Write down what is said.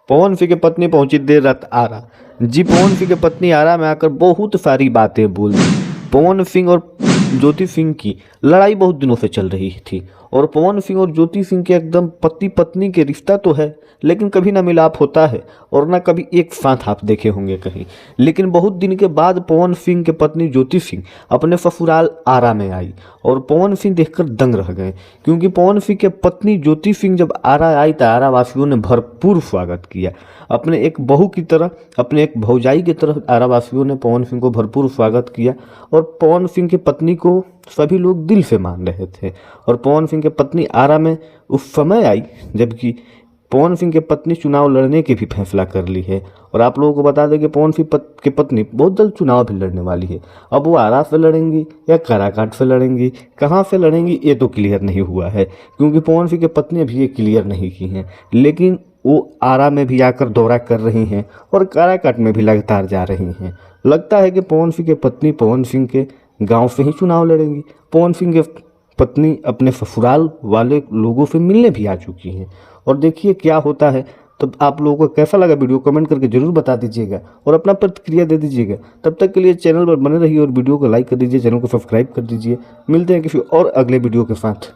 पवन सिंह की पत्नी पहुंची देर रात आरा। जी, पवन सिंह की पत्नी आरा में आकर बहुत सारी बातें बोल दी। पवन सिंह और ज्योति सिंह की लड़ाई बहुत दिनों से चल रही थी और पवन सिंह और ज्योति सिंह के एकदम पति पत्नी के रिश्ता तो है, लेकिन कभी ना मिलाप होता है और ना कभी एक साथ आप देखे होंगे कहीं। लेकिन बहुत दिन के बाद पवन सिंह के पत्नी ज्योति सिंह अपने ससुराल आरा में आई और पवन सिंह देखकर दंग रह गए, क्योंकि पवन सिंह के पत्नी ज्योति सिंह जब आरा आई तो आरा वासियों ने भरपूर स्वागत किया। अपने एक बहू की तरह, अपने एक भौजाई की तरह आरा वासियों ने पवन सिंह को भरपूर स्वागत किया और पवन सिंह की पत्नी को सभी लोग दिल से मान रहे थे। और पवन सिंह की पत्नी आरा में उस समय आई जबकि पवन सिंह की पत्नी चुनाव लड़ने की भी फैसला कर ली है। और आप लोगों को बता दें कि पवन सिंह की पत्नी बहुत जल्द चुनाव भी लड़ने वाली है। अब वो आरा से लड़ेंगी या काराकाट से लड़ेंगी, कहाँ से लड़ेंगी ये तो क्लियर नहीं हुआ है, क्योंकि पवन सिंह की पत्नी अभी ये क्लियर नहीं की हैं। लेकिन वो आरा में भी आकर दौरा कर रही हैं और काराकाट में भी लगातार जा रही हैं। लगता है कि पवन सिंह की पत्नी पवन सिंह के गांव से ही चुनाव लड़ेंगी। पवन सिंह के पत्नी अपने ससुराल वाले लोगों से मिलने भी आ चुकी हैं और देखिए क्या होता है। तब आप लोगों को कैसा लगा वीडियो कमेंट करके जरूर बता दीजिएगा और अपना प्रतिक्रिया दे दीजिएगा। तब तक के लिए चैनल पर बने रहिए और वीडियो को लाइक कर दीजिए, चैनल को सब्सक्राइब कर दीजिए। मिलते हैं किसी और अगले वीडियो के साथ।